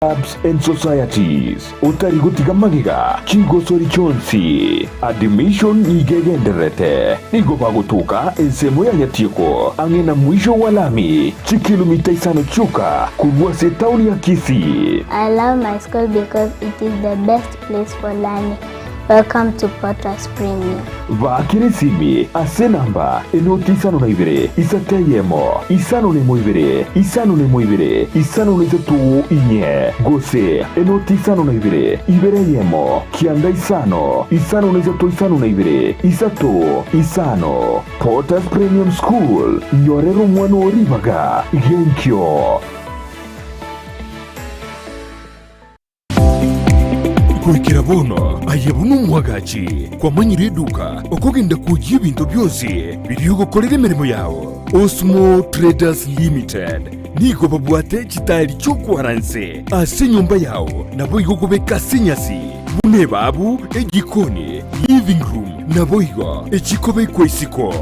Clubs and societies utari gutiga magiga kigosori cyonsi admission nigegenderete nigo bagutuka ensemo ya yatiko angena mwisho wa lami kilomita 5 chuka kubwa se town ya Kisii. I love my school because it is the best place for learning. Welcome to Potter's Premium. Vakirisimi asenamba enoti isano na ibere isateyemo isano ne moibere isano ne moibere isano ne zetu inye gose enoti isano na ibere yemo kianda isano isano ne zetu isano na ibere isato isano. Potter's Premium School nyorero mwana oribaga genkyo. Kurikira bono ayebunu mwagachi kwa manyire duka okugenda kujya ibintu byose biriyo gukorera imirimo yawo. Osmo Traders Limited nigo babwate kitari cyo kwaranse ase nyumba yawo nabo igogobeka sinyasi bune babu egikoni living room nabo igo ekikobe kwesiko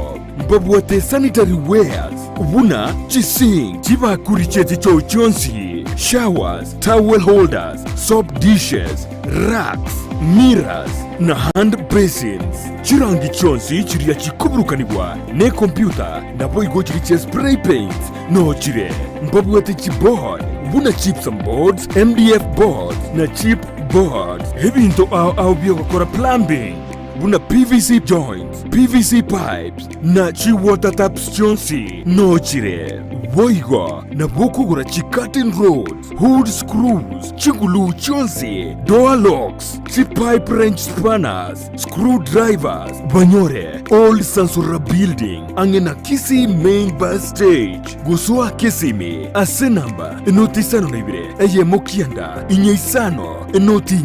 babwate sanitary wares ubuna chising kibakuri cheti cyo cyonsi showers, towel holders, soap dishes, racks, mirrors na hand basins. Chirangi chonsi chiriya chikuburukanibwa ne computer nabo igo chiriche spray paints no chire mbabwete chipboard buna chips and boards, MDF boards na chip boards. Ebinto au byo gukora plumbing buna PVC joints, PVC pipes na chi water taps chonsi no chire Voigo na bukugura chi curtain rods, hood screws, chingulu chonsi, door locks, chi pipe wrench spanners, screwdrivers, banyore, old Sansura building, angena Kisii main bus stage, gusua Kisimi, asenamba, enoti isano nebire, eye mokianda, inye isano, enoti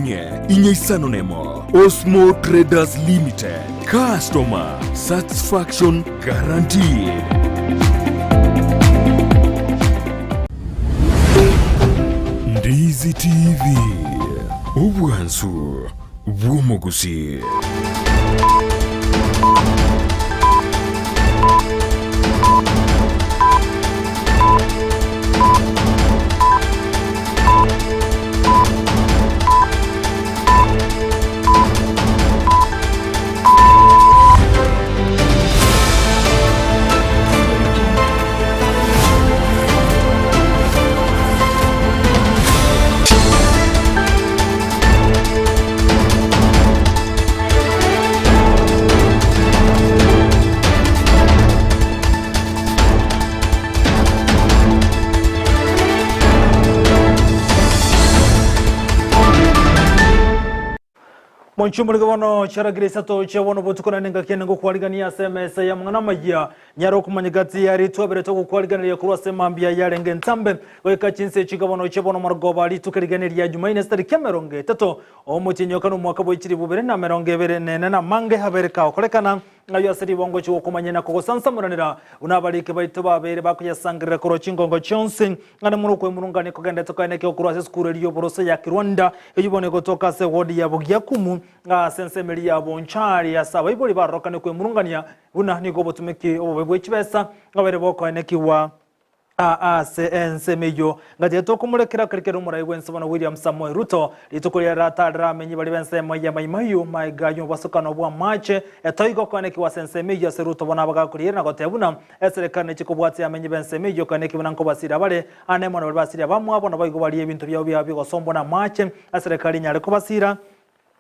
inye isano nemo, Osmo Traders Limited, customer satisfaction guaranteed. Ndizi TV ubwansu bw'umugusi. Monchumulika wano charagiri Isato chawono botukona nenga kienengo kuwaligania SMS ya mwana Amayia nyaro kumanyigati ya ritwabere toku kuwaligania ya kuruwa semambia ya renge ntambe weka Chinsa chikabano chabono margoba litukariganiri ya Jumaine stari kemeronge tato omuchinyokano mwakabo ichiri bubere na meronge bere nena mange habereka okolekana ayo asiri bongo chuo kumanyena koko sansa muranira unabalike baitu babere bakuyasangirira koro chingongo chonsi ngana muru kwe murungane kogenda tokane ke okuruwa skuru eliyo borose ya Kirwanda eyubone gotoka se wodi ya Bugyakumu sensemeli ya bonchari ya saba iboli barokane kwe murungania buna niko botumeki obwe chibesa ngabere boko enekiwa ensemeyo ngati tokumulekera kirikero murayi wensabana William Samuel Ruto litukolera ratadra menyi bali bensemo ya maimayo maigayo basukano bwa mache etoigo kwaneki wa sensemeyo seruto bona bagakulira nagotebuna eserekane chikobwatsi ya menyi bensemeyo kaneki bunanko basira bale anemona bali basira bamwe abona bayigo bali ebintu byabo byabo gosombona mache eserekali nyale kubasira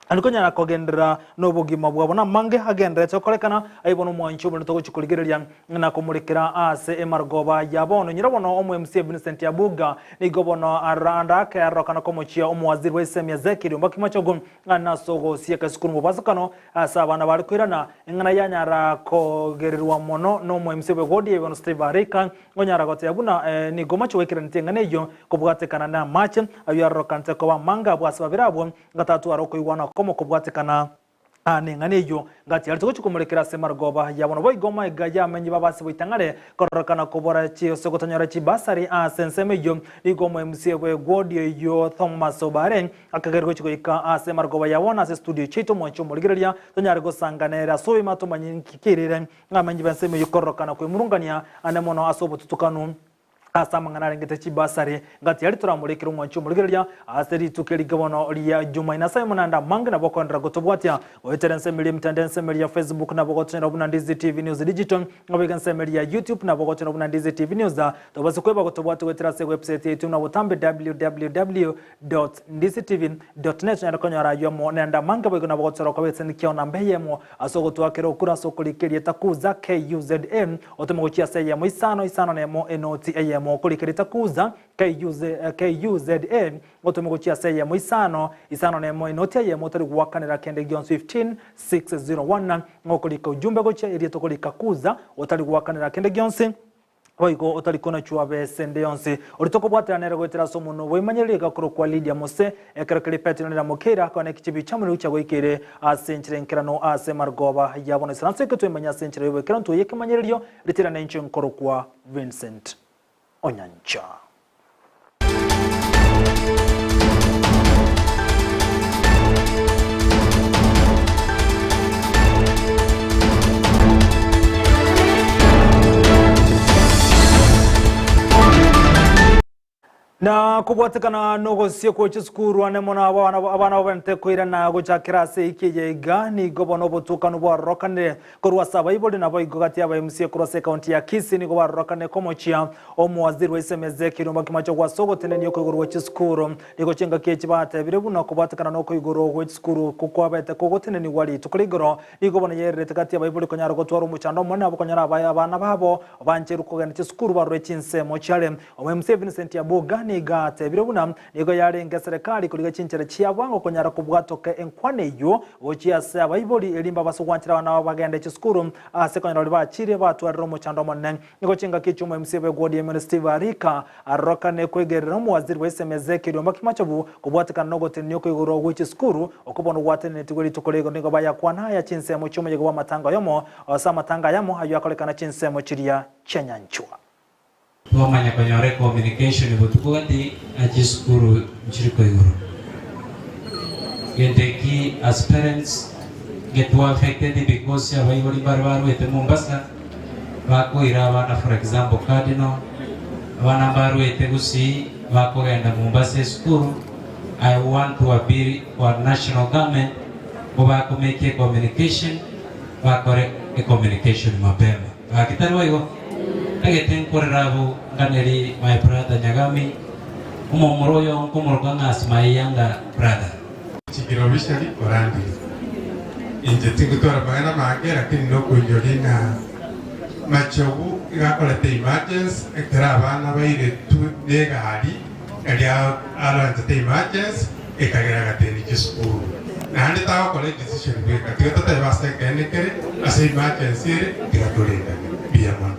Alikonya na kogendera n'obugima bwabona mange hagendera cyokolekana ayibona umwancho muri to kuchikuligerera na kumulikira ase emargoba yabono nyirabono omu MC Vincent yabuga nigobono aranda ka yarokana komuchia omwaziri wesemya zekiri mbakimachogo na sogo sieka sikuru mubasakano asabana bali kwirana ngana yanyara kogererwa mono no mu MC begodi yebono Steve Arika onyara gote yabuna nigomacho wekira ntenganeyo kubwatekana na match ayarokante ko manga bwasabirabo gatatu aroko iwana komo kubwatekana nenganeyo ngati alito kuchikomurekera semargoba yabona boigoma igaya amenyi babasi boitangare korokana kubora chi sogotanyara chi basari sensemeyo igoma MC we godi yo Thomas Obare akagergo chikoika semargoba yabona se studio chito moncho murigereria tonyare gosanganera so imato manyikirire ngamenyi bensemeyo korokana kwe murungania anemono asobo tutukanu asa mangana ngete chibasari ngati yali turamurikira umwanchu murigerya aseri tukeri gabono ria Jumaina Simon anda mangana bokondra gotobwatia weterense mili mtandense mili ya Facebook na bogotena buna Ndizi TV News Digital ngobekense mili ya YouTube na bogotena buna Ndizi TV News tobase kweba gotobwati weterase website yetu na butambe www.ndizitv.net na konyara yomo nenda manga bego na bogotera kwa wetsen kiona mbeyemo asogotwakero kura sokulikeri takuza KUZM otomochia seye mo isano nemo enoti mo kulikereta kuza KUZN otomogochia seye mo isano nemo inoti ye motari gwakanira kende gion 15601 ngokulika ujumbe gocha iri tokulika kuza otari gwakanira kende gion oigo otari kona chuabe sende yonse orito bwatira nere gwetera somuno wemanyerere gakoro kwa Lydia Mose ekerekere petino nera mokera kone kichibi chamuri ucha goikere asenchire nkirano ase margoba yabone sanse ketwe manya senchire wekera nto yeke manyererio ritira na inche nkoro kwa Vincent Onyancha. Na kubwatikana nogo sieko chiskuru anemona abana babente koira na gochakira se ikiyega ni gobono botukano bwa rokane korwa sabaibole na boy gogati aba MC kurose county ya Kisii ni goba rokane komochia omwaziri wesemeze kirumba kimacho kwa sogo teneni yoko gorwa chiskuru niko chenga kechi bate birebu na kubwatikana noko igoro go chiskuru kokwa bete kogo teneni wali tukuligoro ni gobono yere takati aba ibole konyara gotwaro muchando mona abo konyara abana babo bancheru kogana chiskuru barwe Chinsa mochale MC Vincent ya bogani gate birabuna nigo yarenga serikali kuliga Chinchera chiabwango konyara kubwatoke enkwane yo ochiya se abayiboli elimba basugwanchira bana bagende chiskuru sekonyara bachire batwarira mu chando monne nigo chinga kichumo MCB godi Steve Arika arokane kwegerera mu waziri wesemeze kiromba kimachobu kubwatika nogote nyoko igoro w'ichiskuru okubona gwatene tigweri tukolego nigo bayakwana ya Chinsa mu chumo yego matanga yomo matanga yamo ayo akolekana Chinsa mu chiria Chenyanchwa. Tuamanya konyore communication butukati achiskuru mchiriko iguru. Yendeki as parents get affected because ya waiboli barbaru ete Mombasa wako irawana for example Cardinal wana baru ete Gusii wako genda Mombasa school. I want to appeal for national government wako make a communication wako a communication mapema. Akitari waigo Again, Korabo, Ganeri, my brother Nyagami, Umoroyo, Kumorgangas, my younger brother. Chikirovishali, Orandi. In the Tingutora Bana Market, I can look with Yolina Machobu, Gacolate images, a caravana way to Negadi, and the other images, a Kagagate school. And the tower college decision with a Kyoto Vasta Canicare, as a images here, Gratulate, be a one.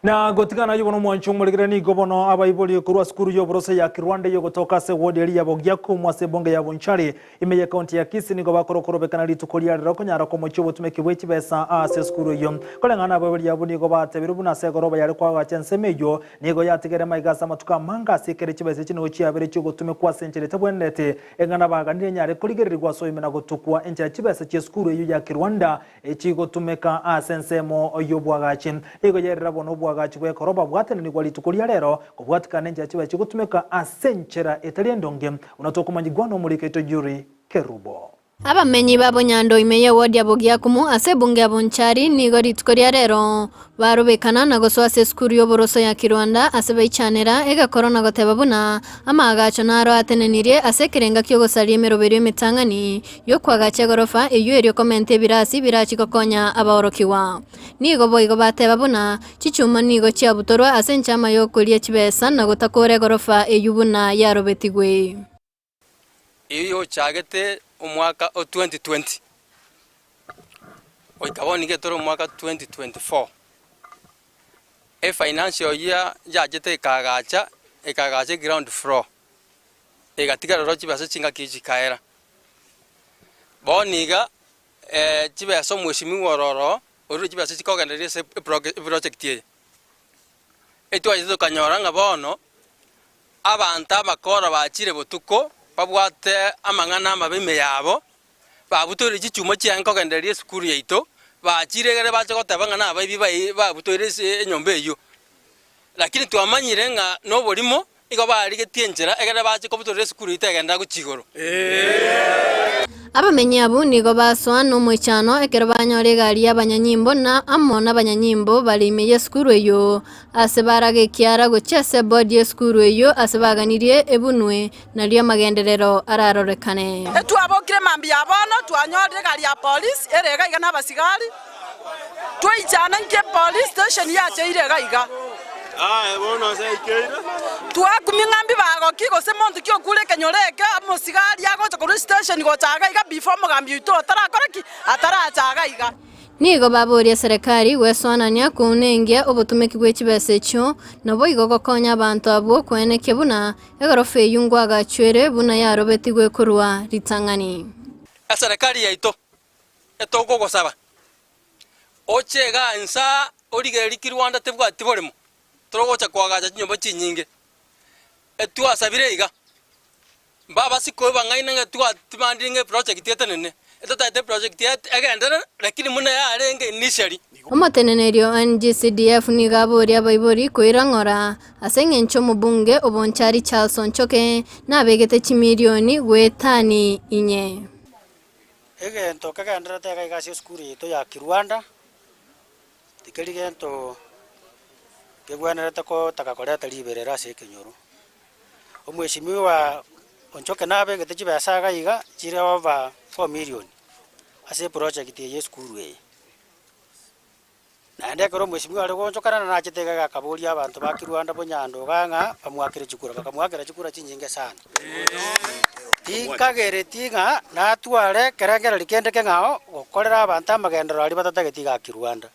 Na gotikana yubono mwanchu muligirani gobono abayiboli kurwa skuru yo borose ya Kirwanda yo gotoka se wodi ya bogyaku mwase bonge ya bonchari imeye county ya Kisii ni gobakorokoro bekana litukolia roko nyara ko muchubo tumekibwe kibesa ase skuru yo kolengana abayiboli ya buni gobate birubuna se goroba yari kwa gachense mejo nigo yatigere maigasa matuka manga sekere kibese kino cyabere cyo gutume kwa senchere tabwenete engana baganire nyare kuligirirwa so imena gotukwa encha kibese cye skuru yo ya Kirwanda ekigo tumeka asensemo yo bwagache nigo yerira bono bwagachwe koroba bwatene ni gwali tukulia lero kubwatikana nje chiba chigutumeka asenchera etaliendonge unatokumanyigwano muliketo juri kerubo abamenyi babo nyando imeye wodi abogyakumu ase bunge abonchari nigo ritkoria rero barubekana na goswa se skuru yo boroso ya Kirwanda ase baichanera ega corona goteba buna amagacho naro atenenirie ase kirenga kyo gosarie meroberio mitangani yo kwagache gorofa eyo erio komente birasi birachi kokonya abaorokiwa nigo boigo bateba buna chichuma nigo chiabutorwa ase nchama yo kulia chibesa na gotakore gorofa eyubuna yarobetigwe iyo chagete umwaka 2020 oikaboni getoro umwaka 2024 financial year yajete ikagacha ground floor igatika rochi basa chinga kiji kaera boniga chibeso mweshimi wororo oru chibasa chikoganderie se project ye etwa izo kanyoranga bono abanta bakora bachire botuko babwate amangana mabime yabo babutoire chichuma cyanko genderie skuru yeito bachiregere bache gotebanga na babi babutoire se enyombe yo lakini twamanyire nga noborimo igo barigetie njera egere bache kobutorere sukuru itegenda guchigoro abamenyi abu nigo baswa n'omwechano ekero banyore gari y'abanyanyimbo na amo n'abanyanyimbo balimeye skuru eyo ase baragekiara gochese body y'eskuru eyo ase baganirie ebunwe nalio magenderero ararorekane twabokire mambi yabono twanyore gari ya police erega iga n'abasigari twichana nke police station yache irega iga bono seikeire twakumi ngambi bagoki gose montu kyo kure kenyoreke amosigari agocha kuri station gochaga iga before mugambi uto atarakoraki atarachaga iga nigo baboria serikali gweswanania kunengia obutumiki bw'ekibesa ekyo nabo igo gokonya abantu abo kweneke buna egorofa eyungwa agachwere buna yarobetigwe kurwa ritang'ani serikali yaito etogogosaba ochega nsa origereri Rwanda tebwati boremo torogocha kwagacha nyomba chinyinge etwasabire iga baba siko bangaine nga twatibandinge project yetenene etotate project yet agendera lakini muna yarenge initially omotenenerio NGCDF ni gaboria abaibori kwirang'ora ase eng'encho omobunge obonchari Charles Onchoke nabegete chimilioni gwetani inye egento kagendera tega igasi skuru yeto ya Rwanda tikeri gento kegwenerete ko takakoreta liberera ase kenyoro omweshimiwa Onchoke nabegete chibesa gaiga chire over 4 million ase project ye skuru e nande koro mweshimiwa ari gonchokana na chitega gakaboria abantu ba Rwanda bonyando ganga bamwakire chikura bakamwakira chikura chinyinge sana tikagere tinga natware kerengera likendeke ngao gokorera abantu amagendero ari batatagetiga Rwanda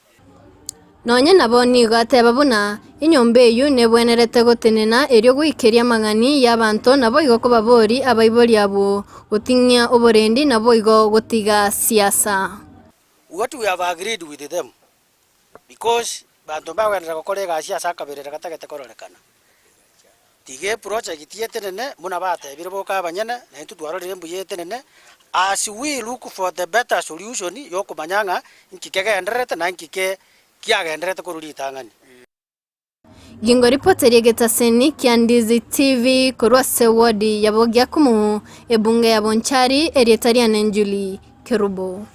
nonye nabo nigo ateba buna inyomba eyu nebwenerete gotenena erio gwikeria mang'ani y'abantu nabo igo kobabori abaibori abo goting'ia oborendi nabo igo gotiga siasa. What we have agreed with them because bantu bagwenera gokorega siasa akaberera gatagete kororekana tige project yetenene muna batebire boka abanyene na itu twarorire mbuye yetenene as we look for the better solution yokumanyanga nkikegenderete na nkike kiagenderete kururitang'ani gingo ripoteri getaseni kia Ndizi TV korwa sewodi yabogia kumu ebunge ya Bonchari erietaria nenjuli kerubo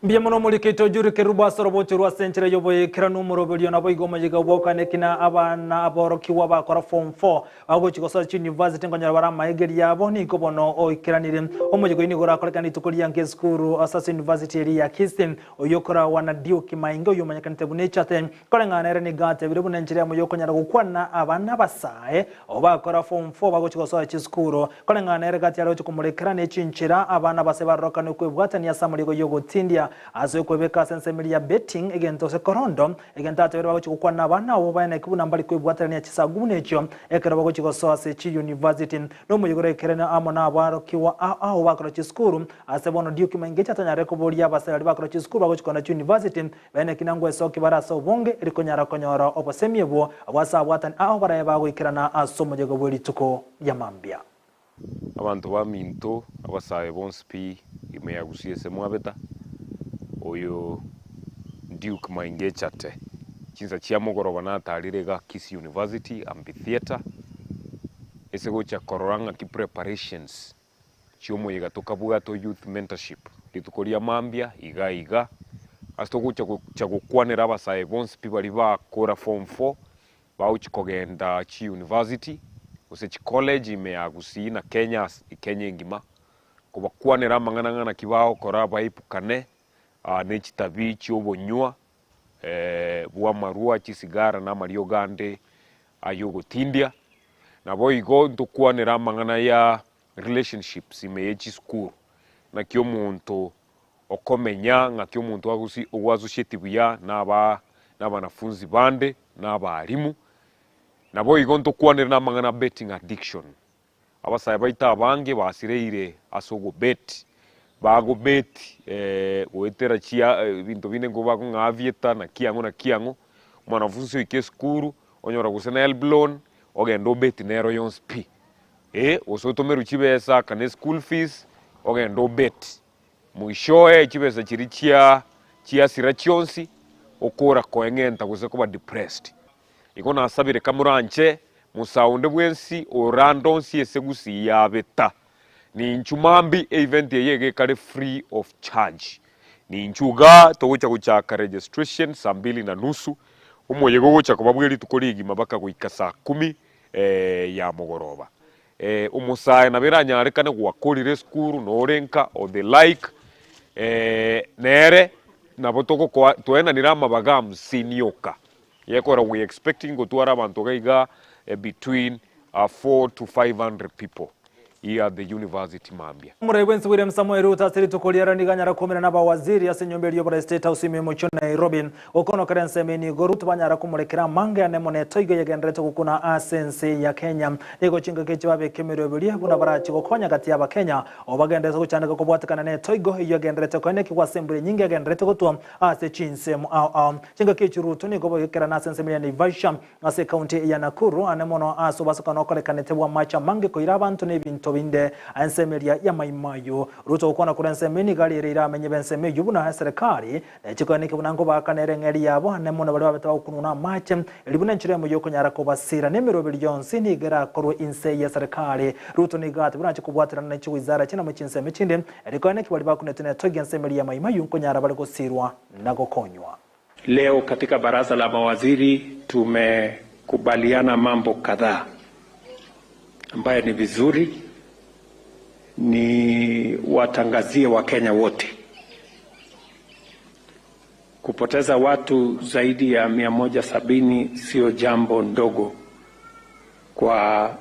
Mbia muno mulikito juri keruba asorobo churwa senchire yoboye kiranu muroberio nabo igoma yiga bokane kina abana aboroki wabakora form 4 abo chikosa university ngonyara bara maegeri yabo ni gobono oikiranire omujigo ini gora kolekani tukulia nke skuru asas university eri ya Kisii oyokora wana dio kimaingo yomanyakanite bunechate kolengana ni gate bire bunenchire mu yokonyara gukwana abana basae obakora form 4 bago chikosa chiskuru kolengana gate yaro chikumulekirane chinchira abana base barokane kwebwatania samurigo yogotindia azo kwebeka sensemiri ya betting egento se korondo egenta atero bago chikukwana abana abo bayana kibuna mbali kwebwatania chisagune ekyo ekero bago chikosa se chi university no muyigore kerena amona abaro kiwa aho bakora chiskuru asebono dio kimangecha tanyare kuboria basali bakora chiskuru bago chikona chi university bayana kinangwe soki barasa obonge erikonyara konyora obosemiebo abasa abwatan aho baraye bago ikirana asomo jego bweli tuko ya mambia abantu baminto abasaye bonspi imeya Gusii semwabeta oyo Duke Maingechate Chinsa chiamogoroba na tarirega Kisii University amphitheater esegocha kororanga ki preparations chiomo yega tokabuga to youth mentorship litukoria mambia iga astogocha chagokwanera abasaye bonse bari bakora form 4 bauchikogenda chi university ose chi college imeya Gusii na Kenya ngima kubakwanera mang'ana kibao kora baipukane nechitabi chiobonywa bwa marua chisigara na mario gande ayogotindia na boigo ndukwanera mang'ana ya relationships imeyechi school na kyo muntu okomenya nga kyo muntu wagusi owazushetibuya n'abanafunzi bande n'abarimu na boigo ndukwanera na mang'ana betting addiction abasaye baita abange basireire asogo bet bago bet wetera chia bintu bine ngo bago ngavieta na kiango mwanafunzi wike skuru onyora gusena elblon ogendo bet nero yonspi osotomeru chibesa kane school fees ogendo bet muishoe chibesa chirichia sirachionsi okora koengenta guse kuba depressed iko nasabire kamuranche musaunde bwensi orandonsi esegusi ya beta ni nchumambi event yege kare free of charge ni nchuga togocha guchaka registration 2:30 umwe yego gucha kubabwiri tukoligi mabaka guika saa 10 ya mugoroba umusaye nabiranyarekane gwakorire skuru norenka or the like nere nabotoko kwa tuena nirama baga msinioka yekora we expecting gutwara abantu gaiga between 400 to 500 people here at the university mambia Muraiwensi William Samuel Ruto asiri tukuliara niganyara kumena naba waziri asinyombeli yobora state house mucho Nairobi okono karense meni gorutu banyara kumurekera mange anemone toigo yegendrete kukuna asense ya Kenya ego chinga kechi babe kemero bili buna barachi gokonya kati ya Kenya obagendeza kuchandika kubwatikana ne toigo iyo gendrete kone kwa assembly nyingi gendrete kutwa ase Chinsa chinga kechi Ruto ni gobo yekera na asense meni Naivasha ase county ya Nakuru anemono aso basukana okolekanete bwa macha mange koira abantu nebintu binde ansemeria ya maimayo Ruto ukona kurensemeni gali rira amenye benseme yubuna serikali chikone kibunango bakanere ngeri yabo anemona bali babeta kununa mache libuna nchire mu yoko nyara ko basira nemero biljonsi ni gara korwe inse ya serikali Ruto ni gati buna chikubwatira na chiwizara china mu chinseme chinde elikone kibali bakunetene togensemeri ya maimayo nko nyara bali gosirwa nago konywa. Leo katika baraza la mawaziri tumekubaliana mambo kadhaa ambayo ni vizuri ni watangazie Wakenya wote. Kupoteza watu zaidi ya 170 sio jambo ndogo kwa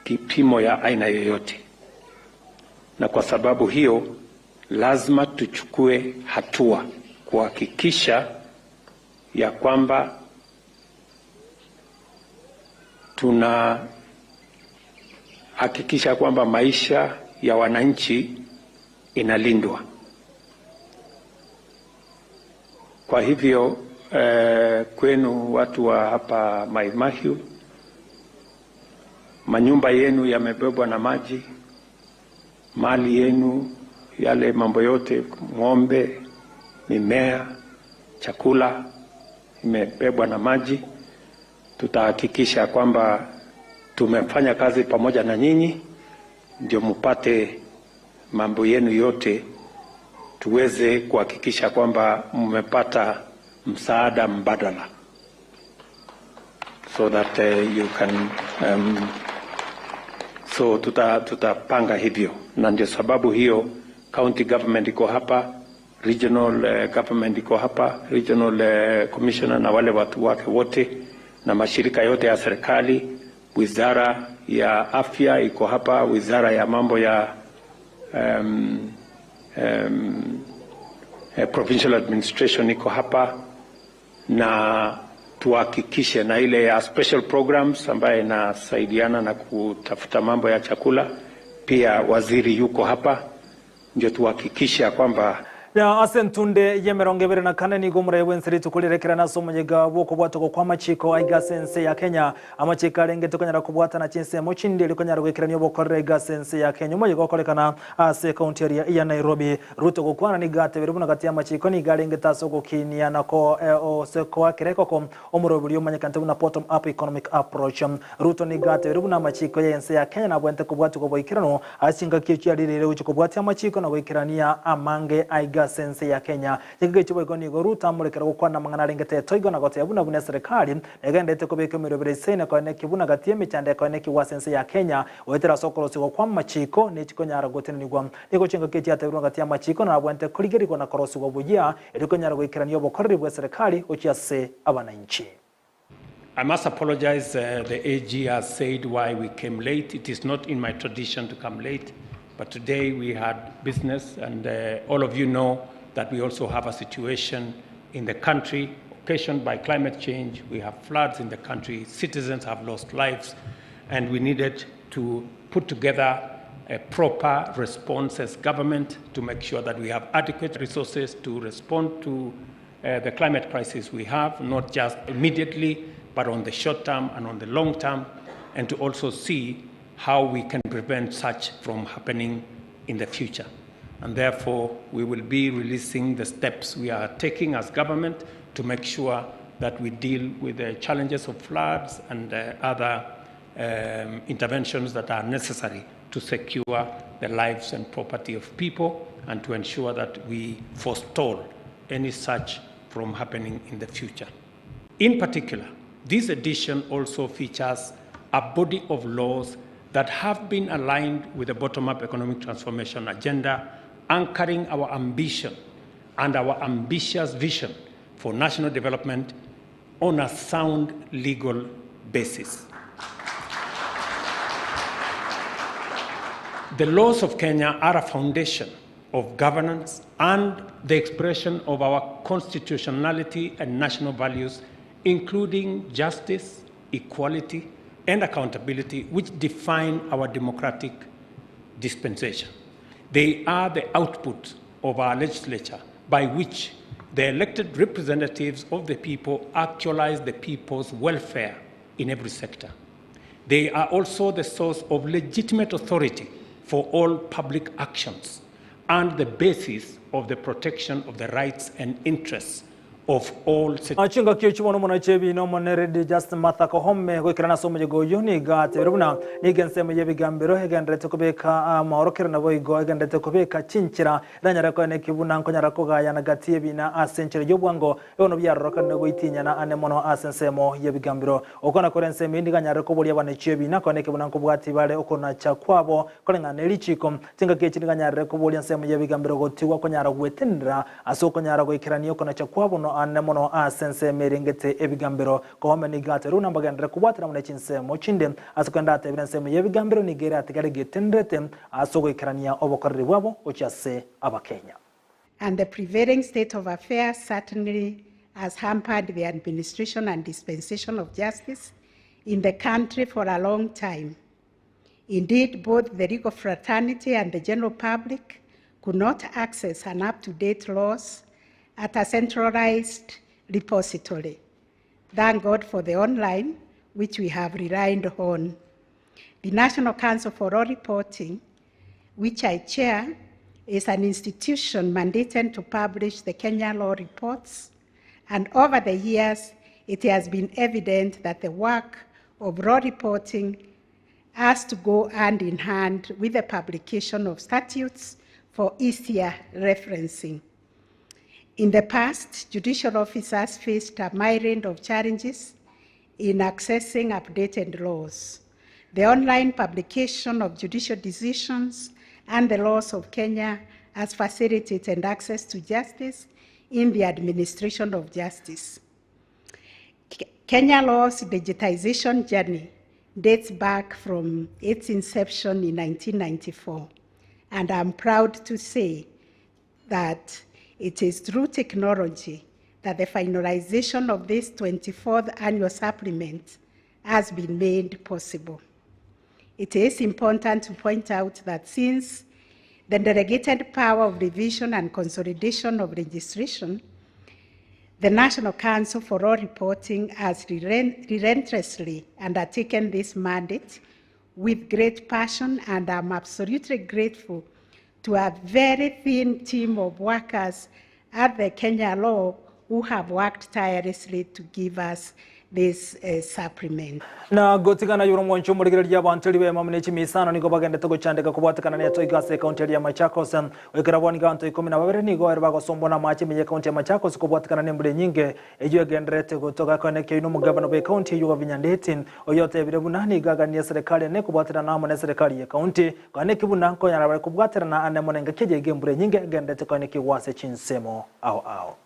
kipimo ya aina yoyote, na kwa sababu hiyo lazima tuchukue hatua kuhakikisha ya kwamba tunahakikisha kwamba maisha ya wananchi inalindwa. Kwa hivyo kwenu watu wa hapa Mai Mahiu, manyumba yenu yamebebwa na maji, mali yenu, yale mambo yote, ng'ombe, mimea, chakula imebebwa na maji. Tutahakikisha kwamba tumefanya kazi pamoja na nyinyi ndio mpate mambo yenu yote, tuweze kuhakikisha kwamba mmepata msaada mbadala so that you can so tutapanga hivyo, na ndio sababu hiyo county government iko hapa, regional government iko hapa, regional commissioner na wale watu wake wote na mashirika yote ya serikali, wizara ya afya iko hapa, wizara ya mambo ya provincial administration iko hapa, na tuhakikishe na ile ya special programs ambaye inasaidiana na kutafuta mambo ya chakula, pia waziri yuko hapa, ndio tuhakikisha kwamba ya asentunde yemerongevere na kanani gomura yewenseri tukulirekera na somonyega bwoko bwatoko kwa machiko aiga sense ya Kenya amachika arenge tukanyara kubwata na Chinsa mochindi likonyara gwekera nyo bokorera aiga sense ya Kenya moye gokolekana ase county area ya Nairobi Ruto gukwana ni gate birubuna gati ya machiko ni garenge taso gokinia nako oseko akireko ko omurobiri omanyekante buna bottom up economic approach Ruto ni gate birubuna machiko yense ya Kenya na bwente kubwatu ko boikirano asinga kichi alirere uchi kubwata machiko na gwekirania amange aiga sense ya Kenya yigege chibogoni go Ruto amurekera gukwana mangana rengete toigo na gote yabuna bune serikali negendete kubeka mirobere sene ko neki buna gati yemichande ko neki wa sense ya Kenya wetera sokolo sigo kwa machiko ne chikonyara gotenirwa niko chinga keti atabuna gati ya machiko na bwente kuligeriko na korosi go bujia elikonyara gwikira niyo bokorri bwa serikali uchiase abananchi. I must apologize. The AG has said why we came late. It is not in my tradition to come late. But today we had business, and all of you know that we also have a situation in the country occasioned by climate change. We have floods in the country, citizens have lost lives, and we needed to put together a proper response as government to make sure that we have adequate resources to respond to the climate crisis we have, not just immediately, but on the short term and on the long term, and to also see how we can prevent such from happening in the future. And therefore, we will be releasing the steps we are taking as government to make sure that we deal with the challenges of floods and other interventions that are necessary to secure the lives and property of people and to ensure that we forestall any such from happening in the future. In particular, this edition also features a body of laws that have been aligned with the bottom-up economic transformation agenda, anchoring our ambition and our ambitious vision for national development on a sound legal basis. The laws of Kenya are a foundation of governance and the expression of our constitutionality and national values, including justice, equality, and accountability, which define our democratic dispensation. They are the output of our legislature by which the elected representatives of the people actualize the people's welfare in every sector. They are also the source of legitimate authority for all public actions and the basis of the protection of the rights and interests of all citizens. Achinga kiyo chibono mona chebi no moneredi just Martha Kohome gwikirana somo jego yuni gate rubuna nigensemo yebigambiro hegendrete kubeka maorokera nabo igo hegendrete kubeka Chinchira ranyara ko ne kibuna nkonyara ko gaya na gatie bina asenchere yobwango yono byaroroka nego itinya na anemono asensemo yebigambiro okona korensemo indiganyara ko boli abane chebi na ko ne kibuna ko bwati bale okona chakwabo kolenga nelichiko tinga kiyo chindinganyara ko boli nsemo yebigambiro gotiwa konyara gwetenra asokonyara gwikirani okona chakwabo no anemono asense merengete ebigambiro Kohome nigate runa mbagandre kubwatira mune Chinsa mochinde asukandate evidence yebigambiro nigera atigare getendrete asogo ikrania obokorri bwabo ochase abakenya. And the prevailing state of affairs certainly has hampered the administration and dispensation of justice in the country for a long time. Indeed, both the legal fraternity and the general public could not access an up-to-date laws at a centralized repository. Thank God for the online, which we have relied on. The National Council for Law Reporting, which I chair, is an institution mandated to publish the Kenya law reports, and over the years, it has been evident that the work of law reporting has to go hand in hand with the publication of statutes for easier referencing. In the past, judicial officers faced a myriad of challenges in accessing updated laws. The online publication of judicial decisions and the laws of Kenya has facilitated access to justice in the administration of justice. Kenya law's digitization journey dates back from its inception in 1994, and I'm proud to say that it is through technology that the finalization of this 24th annual supplement has been made possible. It is important to point out that since the delegated power of revision and consolidation of registration, the National Council for Law Reporting has relentlessly undertaken this mandate with great passion, and I'm absolutely grateful to a very thin team of workers at the Kenya Law who have worked tirelessly to give us this supplement. Na gotigana yuro mwancho murigereria abantu liwe mamune chimisano niko bagende to gochandeka kubwatikana ne to igase county ya Machakos wekaraboni ganto 12 nigo erba gosombona machi menye county ya Machakos kubwatikana ne mbule nyinge ejo gendrete kutoka kone kino mugabano be county yuwa vinyandeti oyote bire bunani gaga ni serikali ne kubwatira na mo ne serikali ya county kane kibuna nko yarabare kubwatira na ane monenga keje gembule nyinge gendete kone kiwase Chinsemo ao.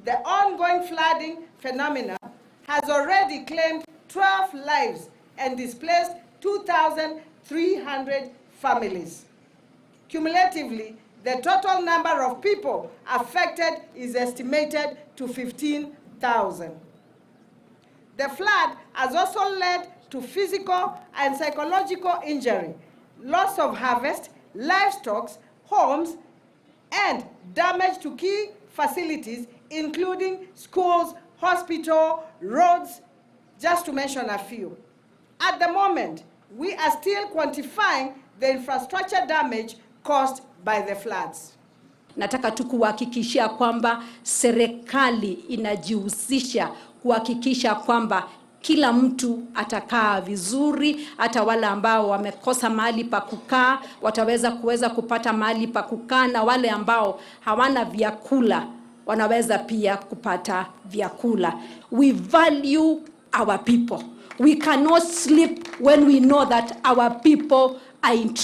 The ongoing flooding phenomena has already claimed 12 lives and displaced 2,300 families. Cumulatively, the total number of people affected is estimated to 15,000. The flood has also led to physical and psychological injury, loss of harvest, livestock, homes, and damage to key facilities, including schools, hospital, roads, just to mention a few. At the moment, we are still quantifying the infrastructure damage caused by the floods. Nataka tu kuhakikishia kwamba serikali inajihusisha kuhakikisha kwamba kila mtu atakaa vizuri, hata wale ambao wamekosa mahali pa kukaa wataweza kupata mahali pa kukaa, na wale ambao hawana vyakula wanaweza pia kupata vyakula. We value our people. We cannot sleep when we know that our people are in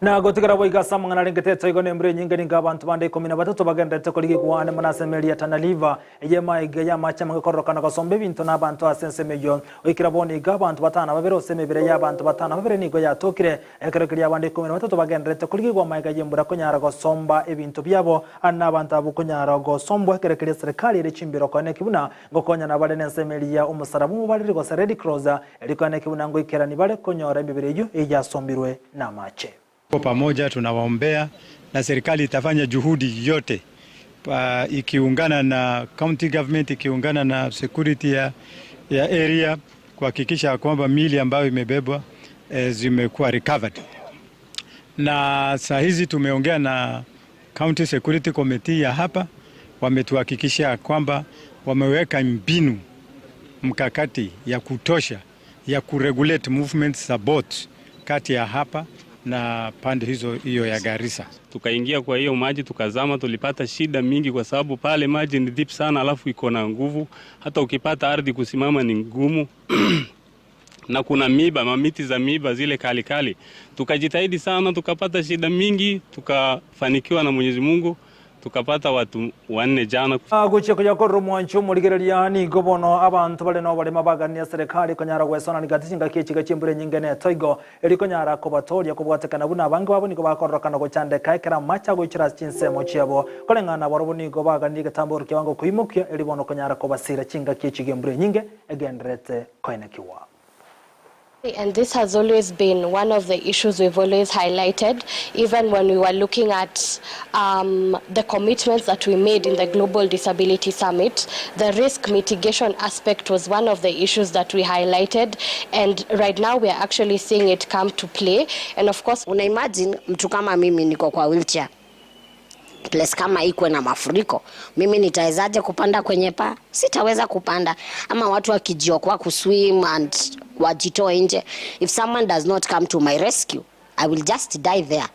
na gotigara boiga samangana ringete toigo nembre nyinge ninga abantu bande 13 bagendete koligi kuane munasemelia tanaliva yema igaya macha mangakoroka gosombe bintu nabantu asensemeyo oikira boni ga abantu batana babero semebere y'abantu batana babere nigo yatokire ekerekiri abande 13 bagendete koligi kwa maiga yembura konyara gosomba ebintu byabo anabantu abukonyara gosombo ekerekiri serikali iri chimbiro kone kibuna ngokonya nabale nensemelia umusarabu bali go Red Cross elikane kibuna ngo ikerani bale konyora ebibere yo ejasombirwe na mache. Kwa pamoja tunawaombea na serikali itafanya juhudi yote ikiungana na county government, ikiungana na security ya area kuhakikisha kwamba mili ambayo imebebwa zimekuwa recovered. Na saa hizi tumeongea na county security committee ya hapa, wametuhakikisha kwamba wameweka mbinu mkakati ya kutosha ya kuregulate movements za boats kati ya hapa na pande hiyo ya Garissa. Tukaingia kwa hiyo maji tukazama, tulipata shida mingi kwa sababu pale maji ni deep sana, alafu iko na nguvu, hata ukipata ardhi kusimama ni ngumu. Na kuna miba, mamiti za miba zile kali kali. Tukajitahidi sana, tukapata shida mingi, tukafanikiwa na Mwenyezi Mungu. Tukapata watu 4 jana. Guche kujya ko rumwancho murigererya ni gobono abantu bale no bale mabagania serikali konyara gwesona nigatishinga kichiga chimbure nyingene toigo eliko nyara ko batoria ko bwatekana buna abange babo niko bakorokana go chande kaikera macha go chira Chinsa mochiabo kolengana baro buni go bagani gatamburu kiwango kuimukya elibono konyara ko basira chinga kichiga mbure nyinge egendrete koinekiwa. And this has always been one of the issues we've always highlighted, even when we were looking at the commitments that we made in the Global Disability Summit. The risk mitigation aspect was one of the issues that we highlighted, and right now we are actually seeing it come to play. And of course, una imagine mtu kama mimi niko kwa wheelchair, place kama ikwe na mafuriko, mimi nitawezaje kupanda kwenye paa? Sitaweza kupanda. Ama watu wakijiokoa kuswim and wajitoe nje, if someone does not come to my rescue, I will just die there,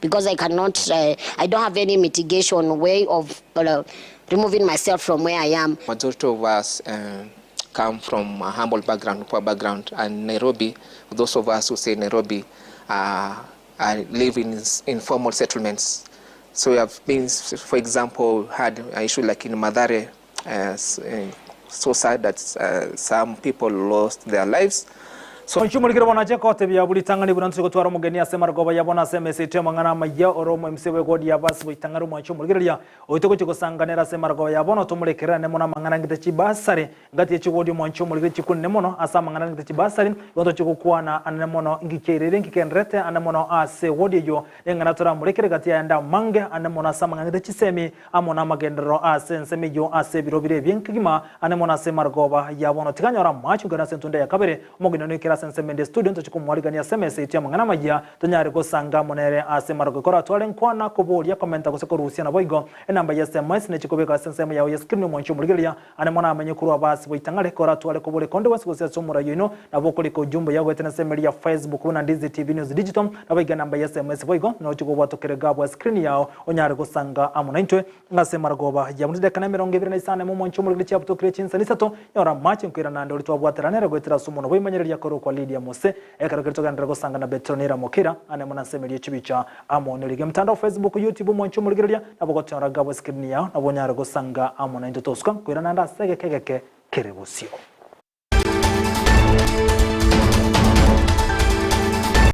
because I cannot I don't have any mitigation way of removing myself from where I am. Majority of us come from a humble background, poor background, and Nairobi, those of us who say Nairobi live in informal settlements. So we have been, for example, had an issue like in Madare, so sad that some people lost their lives. So nchumulikira bonaje kote bya buli tangani burantu ko twara mugeni asema rgoba yabona asema sete mangana maya oromo msewe godi yabasi butangaro mwacho mulikira oyitego cyo sanganera asema rgoba yabona tumulikira ne mona mangana ngite chibasare ngati ye chigodi mwacho mulikira chikunne mono asama mangana ngite chibasare yondo chiko kuana anane mono ngikerere ngikendrete anane mono ase wodi yo ngana tora mulikira gati yanda mange anane mono asama ngite chisemi amona magendero ase nsemi yo ase birobire byenkigima anane mono asema rgoba yabona tikanyora mwacho ngana sentunde yakabere mugino nikira sensemende studio ntochiko mwaligania SMS itia mangana majia tonyari ko sanga monere asema gukora twale nkwana kubolia commenta guseko rusia na boigo enamba ya SMS ne chikobeka sensema ya screen mwancho muligilia ane mona amenye kuru abasi boitangale kora twale kubole konde wasi guseko somura yino na bokoli ko jumbo yago etena semeli ya Facebook na Ndizi TV News Digital na boiga namba ya SMS boigo no chiko batokere gabo screen yao onyari ko sanga amona intwe ngasema ragoba ya mudde kana 29 mu mwancho muligilia abutokere Chinsa Isato yora match nkira na ndo twabwaterana rego etera sumo no boimanyeri ya koro kwa Lydia Mose ekarikitoka ndrego sanga na Betronera Mokira ane mona semeli chibicha amona lige mtandao Facebook YouTube mwancho muligilia nabogotora gabo screen yao nabonyara go sanga amona into toska kwira nanda sege kegeke kerebusio.